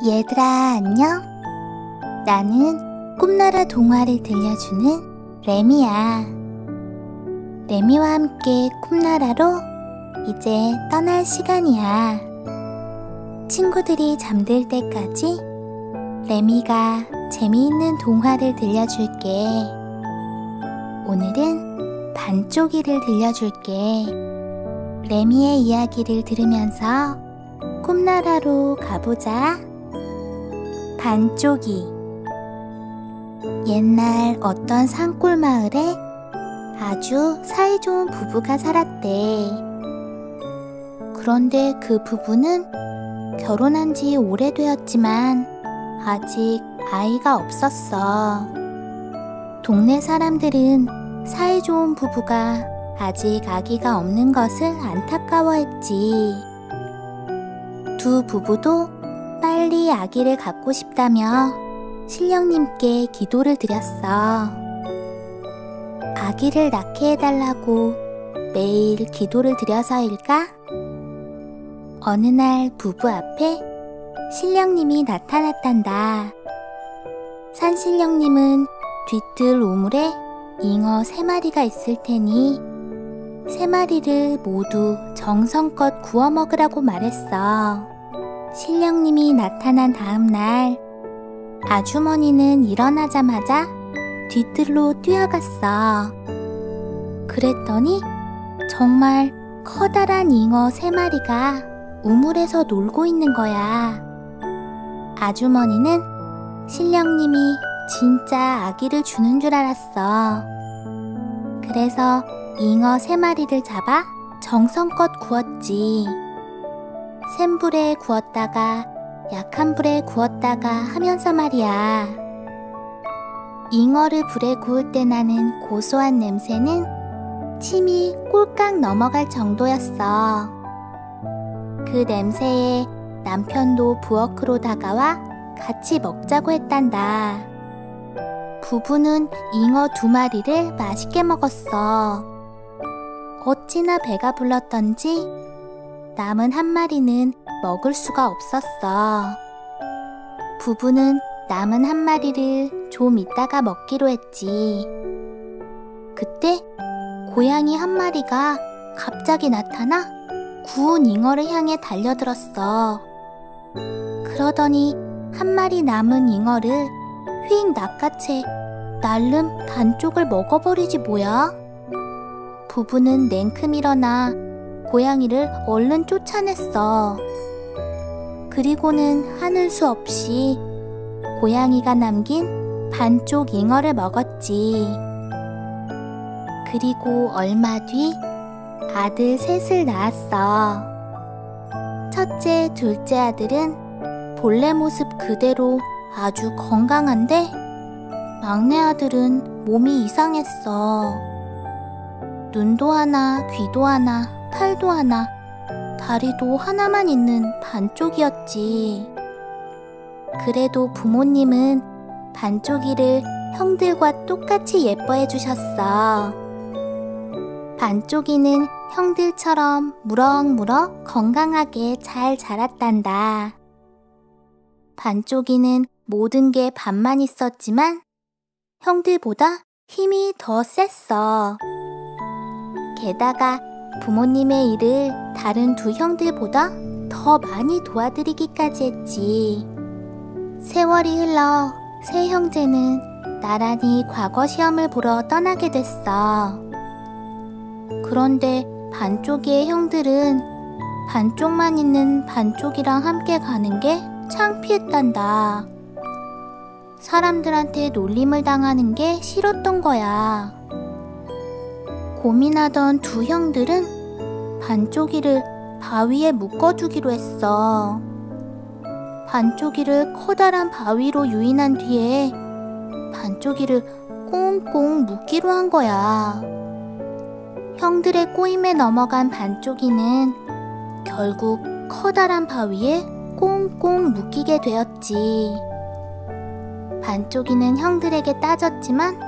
얘들아, 안녕? 나는 꿈나라 동화를 들려주는 레미야. 레미와 함께 꿈나라로 이제 떠날 시간이야. 친구들이 잠들 때까지 레미가 재미있는 동화를 들려줄게. 오늘은 반쪽이를 들려줄게. 레미의 이야기를 들으면서 꿈나라로 가보자. 반쪽이. 옛날 어떤 산골 마을에 아주 사이좋은 부부가 살았대. 그런데 그 부부는 결혼한 지 오래되었지만 아직 아이가 없었어. 동네 사람들은 사이좋은 부부가 아직 아기가 없는 것을 안타까워했지. 두 부부도 빨리 아기를 갖고 싶다며 신령님께 기도를 드렸어. 아기를 낳게 해달라고 매일 기도를 드려서일까? 어느 날 부부 앞에 신령님이 나타났단다. 산신령님은 뒤뜰 우물에 잉어 3마리가 있을 테니 3마리를 모두 정성껏 구워 먹으라고 말했어. 신령님이 나타난 다음 날 아주머니는 일어나자마자 뒤뜰로 뛰어갔어. 그랬더니 정말 커다란 잉어 3마리가 우물에서 놀고 있는 거야. 아주머니는 신령님이 진짜 아기를 주는 줄 알았어. 그래서 잉어 3마리를 잡아 정성껏 구웠지. 센 불에 구웠다가 약한 불에 구웠다가 하면서 말이야. 잉어를 불에 구울 때 나는 고소한 냄새는 침이 꼴깍 넘어갈 정도였어. 그 냄새에 남편도 부엌으로 다가와 같이 먹자고 했단다. 부부는 잉어 2마리를 맛있게 먹었어. 어찌나 배가 불렀던지 남은 1마리는 먹을 수가 없었어. 부부는 남은 1마리를 좀 이따가 먹기로 했지. 그때 고양이 1마리가 갑자기 나타나 구운 잉어를 향해 달려들었어. 그러더니 1마리 남은 잉어를 휙 낚아채 날름 반쪽을 먹어버리지 뭐야. 부부는 냉큼 일어나 고양이를 얼른 쫓아냈어. 그리고는 하늘 수 없이 고양이가 남긴 반쪽 잉어를 먹었지. 그리고 얼마 뒤 아들 셋을 낳았어. 첫째, 둘째 아들은 본래 모습 그대로 아주 건강한데 막내 아들은 몸이 이상했어. 눈도 하나, 귀도 하나, 팔도 하나, 다리도 하나만 있는 반쪽이었지. 그래도 부모님은 반쪽이를 형들과 똑같이 예뻐해 주셨어. 반쪽이는 형들처럼 무럭무럭 건강하게 잘 자랐단다. 반쪽이는 모든 게 반만 있었지만 형들보다 힘이 더 셌어. 게다가 부모님의 일을 다른 2 형들보다 더 많이 도와드리기까지 했지. 세월이 흘러 3 형제는 나란히 과거 시험을 보러 떠나게 됐어. 그런데 반쪽이의 형들은 반쪽만 있는 반쪽이랑 함께 가는 게 창피했단다. 사람들한테 놀림을 당하는 게 싫었던 거야. 고민하던 2 형들은 반쪽이를 바위에 묶어두기로 했어. 반쪽이를 커다란 바위로 유인한 뒤에 반쪽이를 꽁꽁 묶기로 한 거야. 형들의 꼬임에 넘어간 반쪽이는 결국 커다란 바위에 꽁꽁 묶이게 되었지. 반쪽이는 형들에게 따졌지만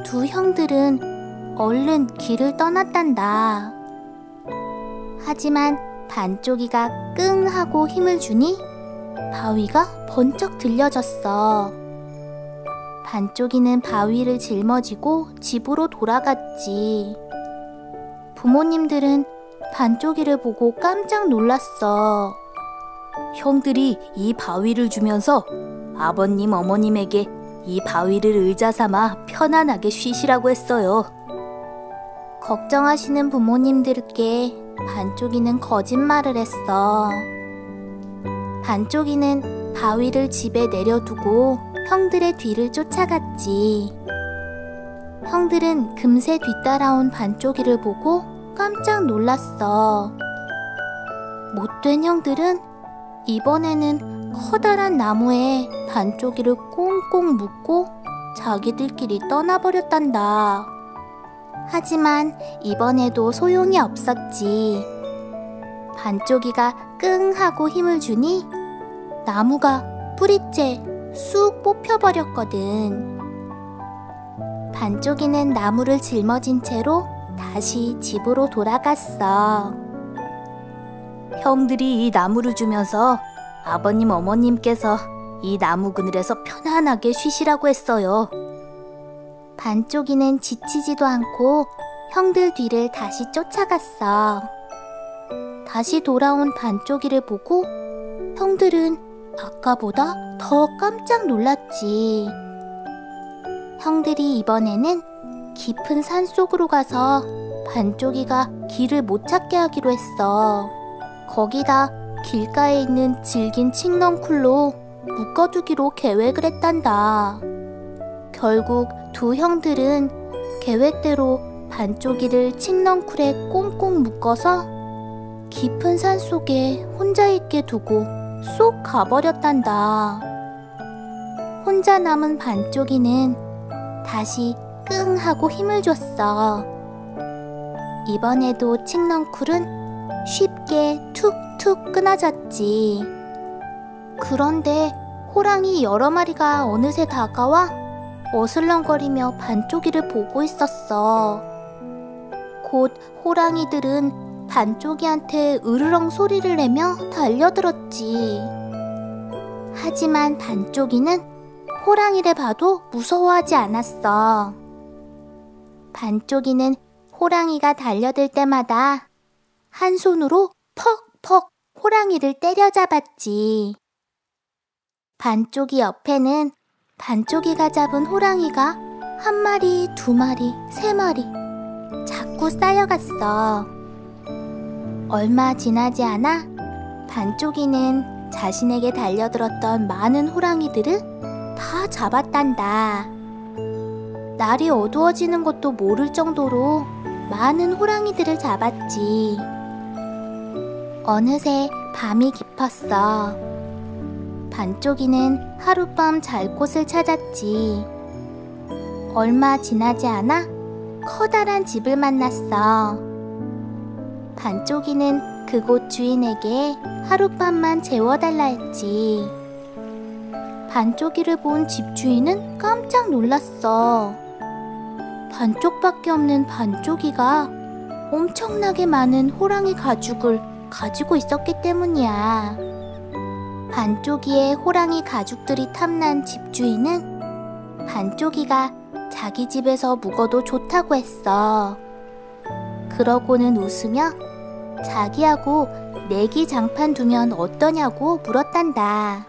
2 형들은 얼른 길을 떠났단다. 하지만 반쪽이가 끙 하고 힘을 주니 바위가 번쩍 들려졌어. 반쪽이는 바위를 짊어지고 집으로 돌아갔지. 부모님들은 반쪽이를 보고 깜짝 놀랐어. 형들이 이 바위를 주면서 아버님, 어머님에게 이 바위를 의자 삼아 편안하게 쉬시라고 했어요. 걱정하시는 부모님들께 반쪽이는 거짓말을 했어. 반쪽이는 바위를 집에 내려두고 형들의 뒤를 쫓아갔지. 형들은 금세 뒤따라온 반쪽이를 보고 깜짝 놀랐어. 못된 형들은 이번에는 커다란 나무에 반쪽이를 꽁꽁 묶고 자기들끼리 떠나버렸단다. 하지만 이번에도 소용이 없었지. 반쪽이가 끙 하고 힘을 주니 나무가 뿌리째 쑥 뽑혀버렸거든. 반쪽이는 나무를 짊어진 채로 다시 집으로 돌아갔어. 형들이 이 나무를 주면서 아버님, 어머님께서 이 나무 그늘에서 편안하게 쉬시라고 했어요. 반쪽이는 지치지도 않고 형들 뒤를 다시 쫓아갔어. 다시 돌아온 반쪽이를 보고 형들은 아까보다 더 깜짝 놀랐지. 형들이 이번에는 깊은 산속으로 가서 반쪽이가 길을 못 찾게 하기로 했어. 거기다 길가에 있는 질긴 칡넝쿨로 묶어두기로 계획을 했단다. 결국 두 형들은 계획대로 반쪽이를 칡넝쿨에 꽁꽁 묶어서 깊은 산속에 혼자 있게 두고 쏙 가버렸단다. 혼자 남은 반쪽이는 다시 끙 하고 힘을 줬어. 이번에도 칡넝쿨은 쉽게 툭툭 끊어졌지. 그런데 호랑이 여러 마리가 어느새 다가와 어슬렁거리며 반쪽이를 보고 있었어. 곧 호랑이들은 반쪽이한테 으르렁 소리를 내며 달려들었지. 하지만 반쪽이는 호랑이를 봐도 무서워하지 않았어. 반쪽이는 호랑이가 달려들 때마다 한 손으로 퍽퍽 호랑이를 때려잡았지. 반쪽이 옆에는 반쪽이가 잡은 호랑이가 한 마리, 두 마리, 세 마리 자꾸 쌓여갔어. 얼마 지나지 않아 반쪽이는 자신에게 달려들었던 많은 호랑이들을 다 잡았단다. 날이 어두워지는 것도 모를 정도로 많은 호랑이들을 잡았지. 어느새 밤이 깊었어. 반쪽이는 하룻밤 잘 곳을 찾았지. 얼마 지나지 않아 커다란 집을 만났어. 반쪽이는 그곳 주인에게 하룻밤만 재워달라 했지. 반쪽이를 본 집주인은 깜짝 놀랐어. 반쪽밖에 없는 반쪽이가 엄청나게 많은 호랑이 가죽을 가지고 있었기 때문이야. 반쪽이의 호랑이 가죽들이 탐난 집주인은 반쪽이가 자기 집에서 묵어도 좋다고 했어. 그러고는 웃으며 자기하고 내기 장판 두면 어떠냐고 물었단다.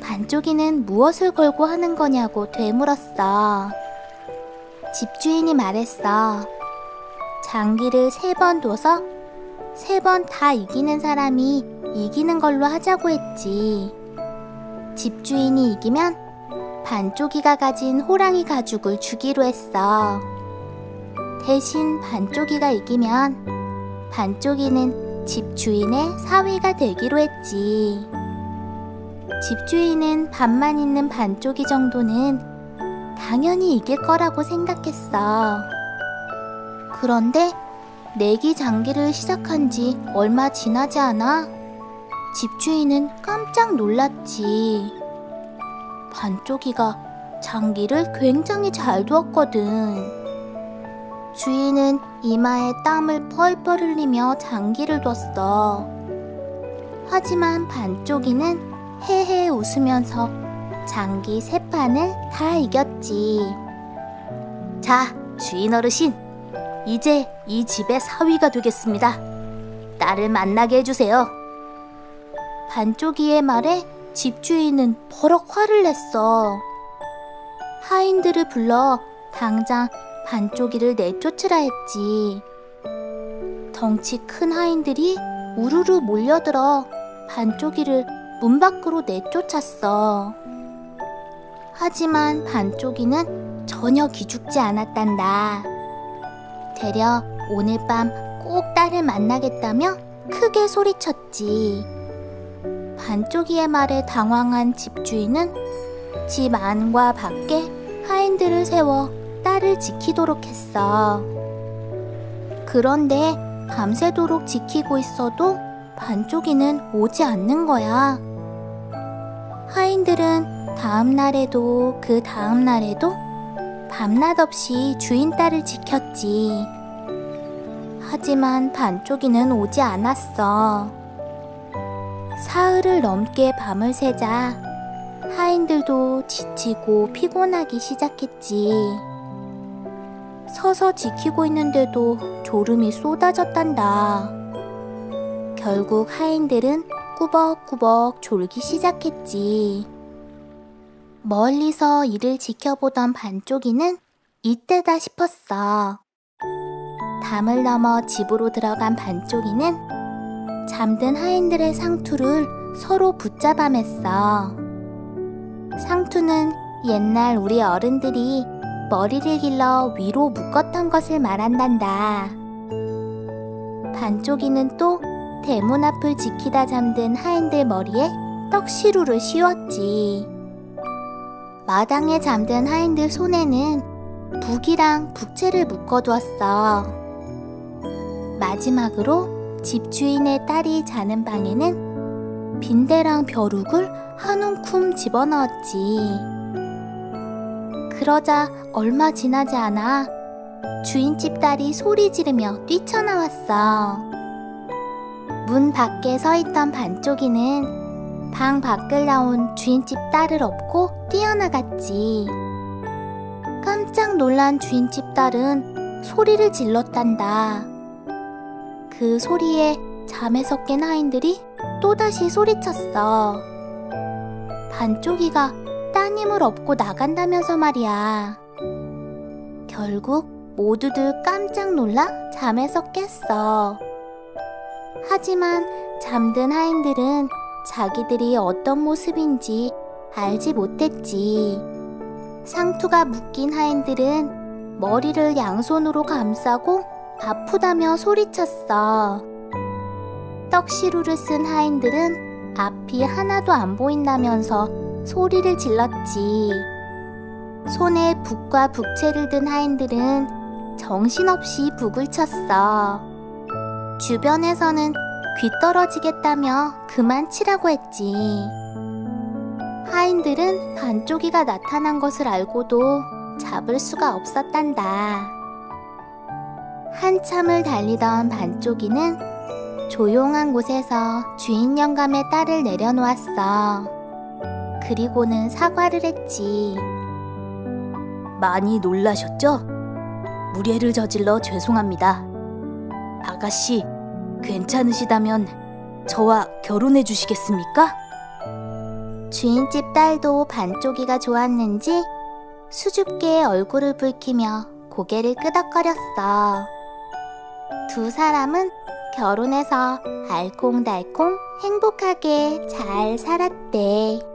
반쪽이는 무엇을 걸고 하는 거냐고 되물었어. 집주인이 말했어. 장기를 3번 둬서 3번 다 이기는 사람이 이기는 걸로 하자고 했지. 집주인이 이기면 반쪽이가 가진 호랑이 가죽을 주기로 했어. 대신 반쪽이가 이기면 반쪽이는 집주인의 사위가 되기로 했지. 집주인은 밥만 있는 반쪽이 정도는 당연히 이길 거라고 생각했어. 그런데 내기 장기를 시작한 지 얼마 지나지 않아 집주인은 깜짝 놀랐지. 반쪽이가 장기를 굉장히 잘 두었거든. 주인은 이마에 땀을 펄펄 흘리며 장기를 뒀어. 하지만 반쪽이는 헤헤 웃으면서 장기 3판을 다 이겼지. 자, 주인 어르신, 이제 이 집의 사위가 되겠습니다. 딸을 만나게 해주세요. 반쪽이의 말에 집주인은 버럭 화를 냈어. 하인들을 불러 당장 반쪽이를 내쫓으라 했지. 덩치 큰 하인들이 우르르 몰려들어 반쪽이를 문 밖으로 내쫓았어. 하지만 반쪽이는 전혀 기죽지 않았단다. 되려 오늘 밤 꼭 딸을 만나겠다며 크게 소리쳤지. 반쪽이의 말에 당황한 집주인은 집 안과 밖에 하인들을 세워 딸을 지키도록 했어. 그런데 밤새도록 지키고 있어도 반쪽이는 오지 않는 거야. 하인들은 다음 날에도 그 다음 날에도 밤낮 없이 주인 딸을 지켰지. 하지만 반쪽이는 오지 않았어. 사흘을 넘게 밤을 새자 하인들도 지치고 피곤하기 시작했지. 서서 지키고 있는데도 졸음이 쏟아졌단다. 결국 하인들은 꾸벅꾸벅 졸기 시작했지. 멀리서 이를 지켜보던 반쪽이는 이때다 싶었어. 담을 넘어 집으로 들어간 반쪽이는 잠든 하인들의 상투를 서로 붙잡아 맸어. 상투는 옛날 우리 어른들이 머리를 길러 위로 묶었던 것을 말한단다. 반쪽이는 또 대문 앞을 지키다 잠든 하인들 머리에 떡시루를 씌웠지. 마당에 잠든 하인들 손에는 북이랑 북채를 묶어두었어. 마지막으로 집주인의 딸이 자는 방에는 빈대랑 벼룩을 한 움큼 집어넣었지. 그러자 얼마 지나지 않아 주인집 딸이 소리 지르며 뛰쳐나왔어. 문 밖에 서 있던 반쪽이는 방 밖을 나온 주인집 딸을 업고 뛰어나갔지. 깜짝 놀란 주인집 딸은 소리를 질렀단다. 그 소리에 잠에서 깬 하인들이 또다시 소리쳤어. 반쪽이가 따님을 업고 나간다면서 말이야. 결국 모두들 깜짝 놀라 잠에서 깼어. 하지만 잠든 하인들은 자기들이 어떤 모습인지 알지 못했지. 상투가 묶인 하인들은 머리를 양손으로 감싸고 아프다며 소리쳤어. 떡시루를 쓴 하인들은 앞이 하나도 안 보인다면서 소리를 질렀지. 손에 북과 북채를 든 하인들은 정신없이 북을 쳤어. 주변에서는 귀 떨어지겠다며 그만 치라고 했지. 하인들은 반쪽이가 나타난 것을 알고도 잡을 수가 없었단다. 한참을 달리던 반쪽이는 조용한 곳에서 주인 영감의 딸을 내려놓았어. 그리고는 사과를 했지. 많이 놀라셨죠? 무례를 저질러 죄송합니다. 아가씨, 괜찮으시다면 저와 결혼해 주시겠습니까? 주인집 딸도 반쪽이가 좋았는지 수줍게 얼굴을 붉히며 고개를 끄덕거렸어. 두 사람은 결혼해서 알콩달콩 행복하게 잘 살았대.